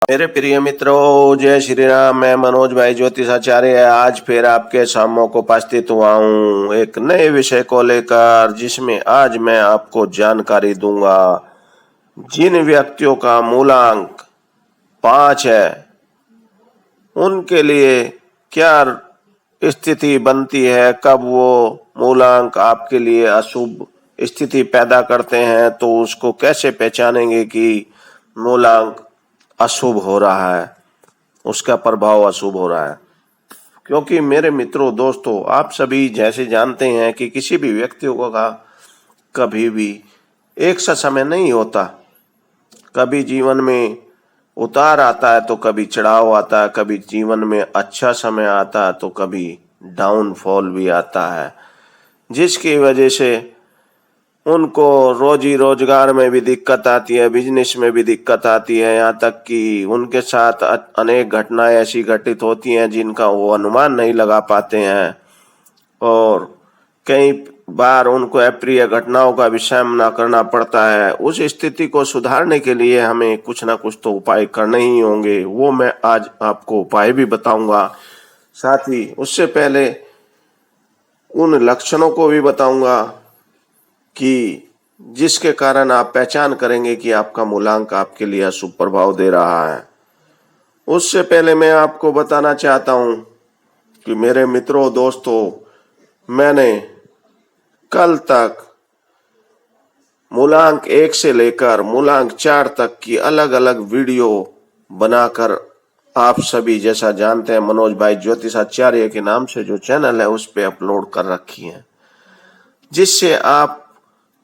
मेरे प्रिय मित्रों, जय श्री राम। मैं मनोज भाई ज्योतिषाचार्य आज फिर आपके सामने को उपस्थित हुआ हूँ एक नए विषय को लेकर, जिसमें आज मैं आपको जानकारी दूंगा। जिन व्यक्तियों का मूलांक 5 है उनके लिए क्या स्थिति बनती है, कब वो मूलांक आपके लिए अशुभ स्थिति पैदा करते हैं, तो उसको कैसे पहचानेंगे कि मूलांक अशुभ हो रहा है, उसका प्रभाव अशुभ हो रहा है। क्योंकि मेरे मित्रों, दोस्तों, आप सभी जैसे जानते हैं कि किसी भी व्यक्ति का कभी भी एक सा समय नहीं होता। कभी जीवन में उतार आता है तो कभी चढ़ाव आता है, कभी जीवन में अच्छा समय आता है तो कभी डाउनफॉल भी आता है, जिसकी वजह से उनको रोजी रोजगार में भी दिक्कत आती है, बिजनेस में भी दिक्कत आती है। यहाँ तक कि उनके साथ अनेक घटनाएं ऐसी घटित होती हैं जिनका वो अनुमान नहीं लगा पाते हैं, और कई बार उनको अप्रिय घटनाओं का भी सामना करना पड़ता है। उस स्थिति को सुधारने के लिए हमें कुछ ना कुछ तो उपाय करने ही होंगे। वो मैं आज आपको उपाय भी बताऊंगा, साथ ही उससे पहले उन लक्षणों को भी बताऊंगा कि जिसके कारण आप पहचान करेंगे कि आपका मूलांक आपके लिए अशुभ प्रभाव दे रहा है। उससे पहले मैं आपको बताना चाहता हूं कि मेरे मित्रों, दोस्तों, मैंने कल तक मूलांक 1 से लेकर मूलांक 4 तक की अलग अलग वीडियो बनाकर आप सभी जैसा जानते हैं मनोज भाई ज्योतिषाचार्य के नाम से जो चैनल है उस पे अपलोड कर रखी है, जिससे आप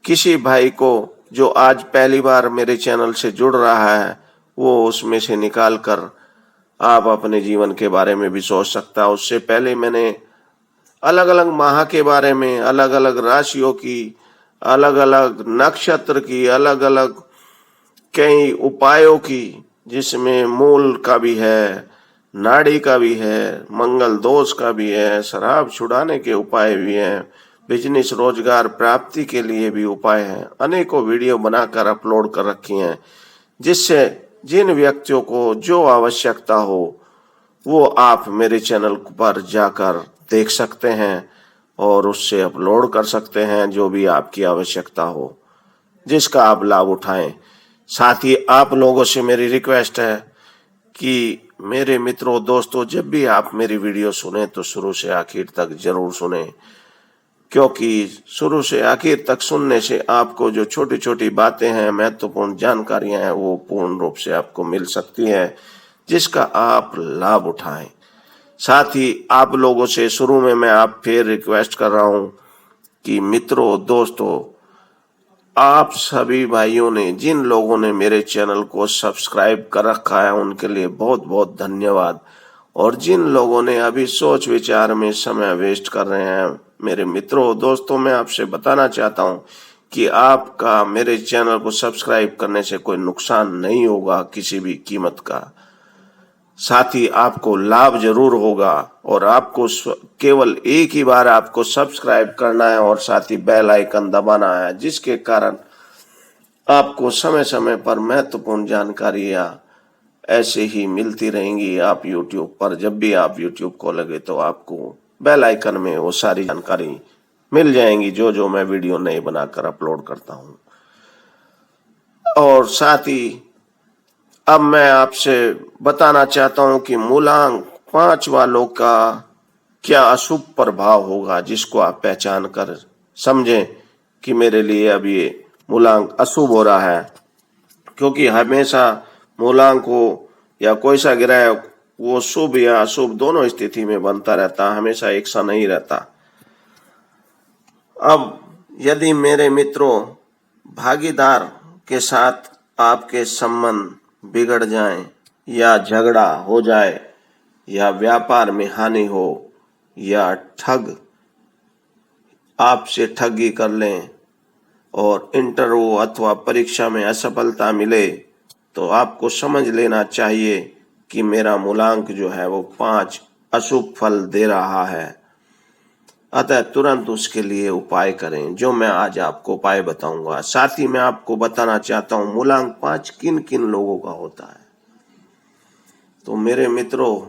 किसी भाई को जो आज पहली बार मेरे चैनल से जुड़ रहा है वो उसमें से निकाल कर आप अपने जीवन के बारे में भी सोच सकता है। उससे पहले मैंने अलग अलग माह के बारे में, अलग अलग राशियों की, अलग अलग नक्षत्र की, अलग अलग कई उपायों की, जिसमें मूल का भी है, नाड़ी का भी है, मंगल दोष का भी है, शराब छुड़ाने के उपाय भी हैं, बिजनेस रोजगार प्राप्ति के लिए भी उपाय हैं। अनेकों वीडियो बनाकर अपलोड कर रखी हैं, जिससे जिन व्यक्तियों को जो आवश्यकता हो वो आप मेरे चैनल पर जाकर देख सकते हैं और उससे अपलोड कर सकते हैं जो भी आपकी आवश्यकता हो, जिसका आप लाभ उठाएं। साथ ही आप लोगों से मेरी रिक्वेस्ट है कि मेरे मित्रों, दोस्तों, जब भी आप मेरी वीडियो सुने तो शुरू से आखिर तक जरूर सुने, क्योंकि शुरू से आखिर तक सुनने से आपको जो छोटी छोटी बातें हैं, महत्वपूर्ण जानकारियां हैं, वो पूर्ण रूप से आपको मिल सकती हैं, जिसका आप लाभ उठाएं। साथ ही आप लोगों से शुरू में मैं आप फिर रिक्वेस्ट कर रहा हूं कि मित्रों, दोस्तों, आप सभी भाइयों ने, जिन लोगों ने मेरे चैनल को सब्सक्राइब कर रखा है उनके लिए बहुत बहुत धन्यवाद, और जिन लोगों ने अभी सोच विचार में समय वेस्ट कर रहे हैं, मेरे मित्रों, दोस्तों, मैं आपसे बताना चाहता हूं कि आपका मेरे चैनल को सब्सक्राइब करने से कोई नुकसान नहीं होगा किसी भी कीमत का। साथ ही आपको लाभ जरूर होगा, और आपको केवल एक ही बार आपको सब्सक्राइब करना है और साथ ही बेल आइकन दबाना है, जिसके कारण आपको समय समय पर महत्वपूर्ण जानकारियां ऐसे ही मिलती रहेंगी। आप YouTube पर जब भी आप YouTube को लगे तो आपको बेल आइकन में वो सारी जानकारी मिल जाएंगी जो जो मैं वीडियो नए बनाकर अपलोड करता हूं। और साथ ही अब मैं आपसे बताना चाहता हूं कि मूलांक 5 वालों का क्या अशुभ प्रभाव होगा, जिसको आप पहचान कर समझें कि मेरे लिए अब ये मूलांक अशुभ हो रहा है। क्योंकि हमेशा मूलांक हो या कोई सा ग्रह, वो शुभ या अशुभ दोनों स्थिति में बनता रहता है, हमेशा एक सा नहीं रहता। अब यदि मेरे मित्रों, भागीदार के साथ आपके संबंध बिगड़ जाएं, या झगड़ा हो जाए, या व्यापार में हानि हो, या ठग आपसे ठगी कर लें, और इंटरव्यू अथवा परीक्षा में असफलता मिले, तो आपको समझ लेना चाहिए कि मेरा मूलांक जो है वो 5 अशुभ फल दे रहा है। अतः तुरंत उसके लिए उपाय करें, जो मैं आज आपको उपाय बताऊंगा। साथ ही मैं आपको बताना चाहता हूं मूलांक 5 किन किन लोगों का होता है। तो मेरे मित्रों,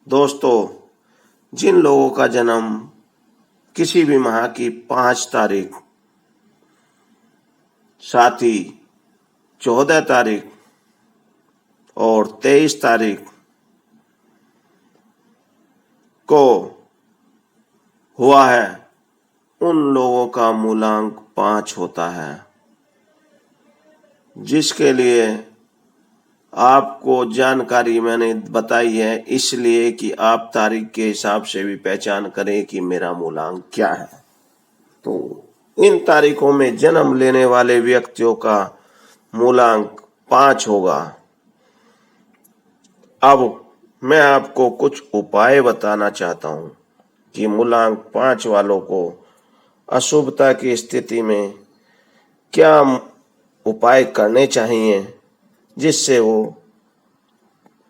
दोस्तों, जिन लोगों का जन्म किसी भी माह की 5 तारीख, साथ ही 14 तारीख और 23 तारीख को हुआ है, उन लोगों का मूलांक 5 होता है, जिसके लिए आपको जानकारी मैंने बताई है, इसलिए कि आप तारीख के हिसाब से भी पहचान करें कि मेरा मूलांक क्या है। तो इन तारीखों में जन्म लेने वाले व्यक्तियों का मूलांक 5 होगा। अब मैं आपको कुछ उपाय बताना चाहता हूं कि मूलांक 5 वालों को अशुभता की स्थिति में क्या उपाय करने चाहिए, जिससे वो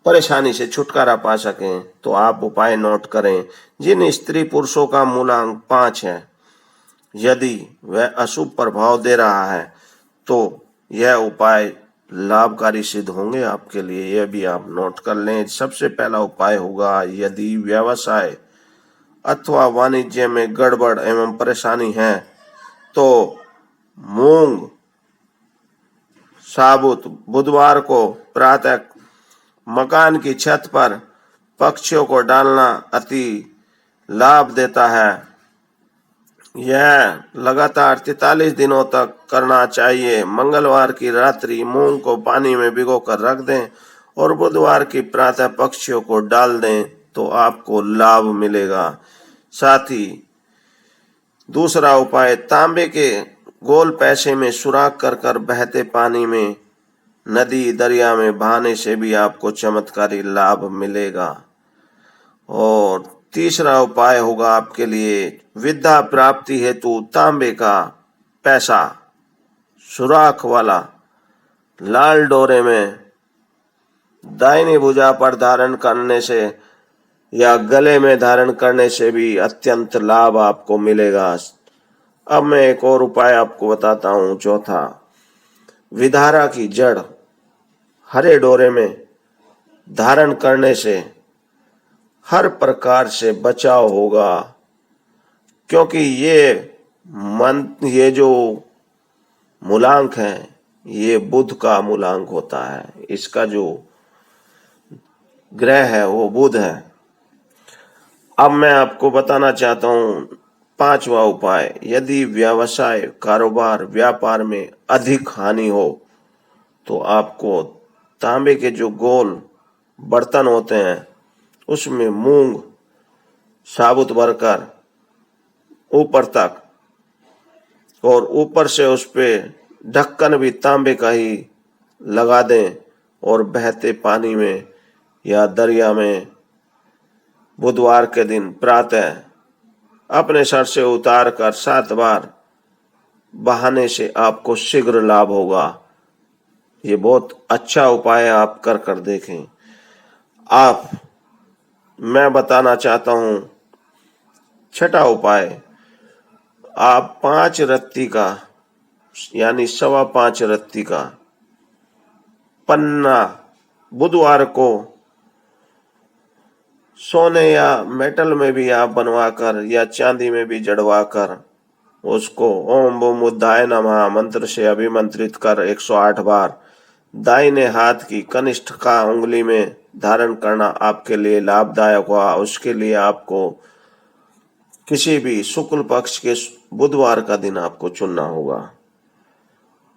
परेशानी से छुटकारा पा सकें। तो आप उपाय नोट करें। जिन स्त्री पुरुषों का मूलांक 5 है, यदि वह अशुभ प्रभाव दे रहा है तो यह उपाय लाभकारी सिद्ध होंगे आपके लिए, यह भी आप नोट कर लें। सबसे पहला उपाय होगा, यदि व्यवसाय अथवा वाणिज्य में गड़बड़ एवं परेशानी है तो मूंग साबुत बुधवार को प्रातः मकान की छत पर पक्षियों को डालना अति लाभ देता है। यह लगातार 43 दिनों तक करना चाहिए। मंगलवार की रात्रि मूंग को पानी में भिगोकर रख दें और बुधवार की प्रातः पक्षियों को डाल दें तो आपको लाभ मिलेगा। साथ ही दूसरा उपाय, तांबे के गोल पैसे में सुराख कर कर बहते पानी में, नदी दरिया में बहाने से भी आपको चमत्कारी लाभ मिलेगा। और तीसरा उपाय होगा आपके लिए, विद्या प्राप्ति हेतु तांबे का पैसा सुराख वाला लाल डोरे में दाहिनी भुजा पर धारण करने से या गले में धारण करने से भी अत्यंत लाभ आपको मिलेगा। अब मैं एक और उपाय आपको बताता हूं, चौथा, विधारा की जड़ हरे डोरे में धारण करने से हर प्रकार से बचाव होगा, क्योंकि ये जो मूलांक है, ये बुध का मूलांक होता है। इसका जो ग्रह है वो बुध है। अब मैं आपको बताना चाहता हूं पांचवा उपाय, यदि व्यवसाय कारोबार व्यापार में अधिक हानि हो तो आपको तांबे के जो गोल बर्तन होते हैं उसमें मूंग साबुत भरकर ऊपर तक और ऊपर से उस पे ढक्कन भी तांबे का ही लगा दें और बहते पानी में या दरिया में बुधवार के दिन प्रातः अपने सर से उतार कर 7 बार बहाने से आपको शीघ्र लाभ होगा। ये बहुत अच्छा उपाय है, आप कर कर देखें। मैं बताना चाहता हूं छठा उपाय, आप 5 रत्ती का यानी 5.25 रत्ती का पन्ना बुधवार को सोने या मेटल में भी आप बनवाकर या चांदी में भी जड़वाकर उसको ओम बूम बुद्धाय नमः मंत्र से अभिमंत्रित कर 108 बार दाहिने हाथ की कनिष्ठ का उंगली में धारण करना आपके लिए लाभदायक हुआ। उसके लिए आपको किसी भी शुक्ल पक्ष के बुधवार का दिन आपको चुनना होगा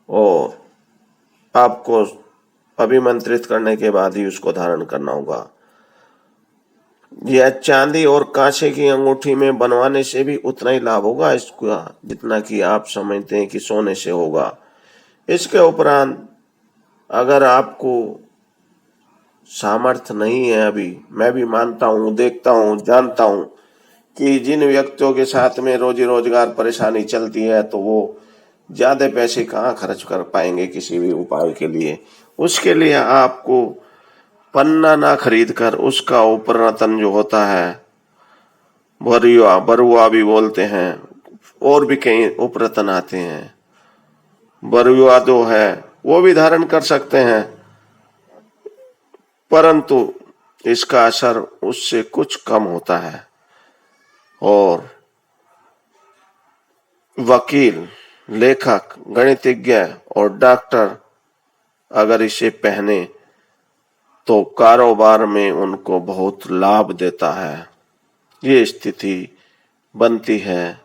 और आपको अभिमंत्रित करने के बाद ही उसको धारण करना होगा। यह चांदी और कांसे की अंगूठी में बनवाने से भी उतना ही लाभ होगा इसका जितना कि आप समझते हैं कि सोने से होगा। इसके उपरांत अगर आपको सामर्थ्य नहीं है, अभी मैं भी मानता हूँ, देखता हूँ, जानता हूँ कि जिन व्यक्तियों के साथ में रोजी रोजगार परेशानी चलती है तो वो ज्यादा पैसे कहाँ खर्च कर पाएंगे किसी भी उपाय के लिए। उसके लिए आपको पन्ना ना खरीद कर उसका उपरतन जो होता है, बरुआ भी बोलते हैं, और भी कई उपरतन आते हैं, बरुआ जो है वो भी धारण कर सकते हैं। परंतु इसका असर उससे कुछ कम होता है और वकील, लेखक, गणितज्ञ और डॉक्टर अगर इसे पहने तो कारोबार में उनको बहुत लाभ देता है। ये स्थिति बनती है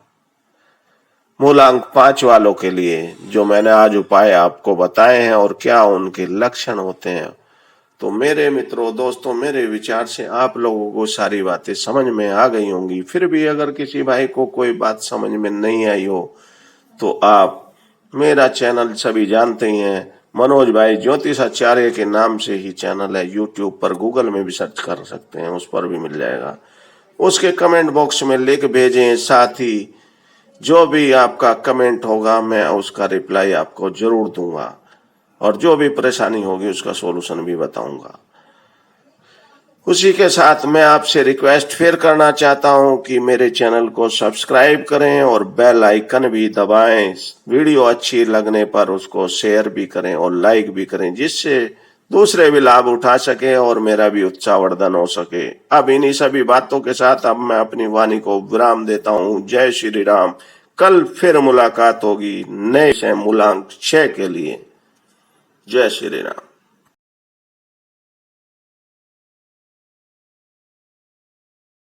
मूलांक 5 वालों के लिए, जो मैंने आज उपाय आपको बताए हैं और क्या उनके लक्षण होते हैं। तो मेरे मित्रों, दोस्तों, मेरे विचार से आप लोगों को सारी बातें समझ में आ गई होंगी। फिर भी अगर किसी भाई को कोई बात समझ में नहीं आई हो तो आप मेरा चैनल सभी जानते ही हैं, मनोज भाई ज्योतिषाचार्य के नाम से ही चैनल है। यूट्यूब पर, गूगल में भी सर्च कर सकते हैं, उस पर भी मिल जाएगा। उसके कमेंट बॉक्स में लिंक भेजें, साथ ही जो भी आपका कमेंट होगा मैं उसका रिप्लाई आपको जरूर दूंगा और जो भी परेशानी होगी उसका सॉल्यूशन भी बताऊंगा। उसी के साथ मैं आपसे रिक्वेस्ट फिर करना चाहता हूं कि मेरे चैनल को सब्सक्राइब करें और बेल आइकन भी दबाएं। वीडियो अच्छी लगने पर उसको शेयर भी करें और लाइक भी करें, जिससे दूसरे भी लाभ उठा सके और मेरा भी उत्साहवर्धन हो सके। अब इन्हीं सभी बातों के साथ अब मैं अपनी वाणी को विराम देता हूं। जय श्री राम। कल फिर मुलाकात होगी नए मूलांक 6 के लिए। जय श्री राम।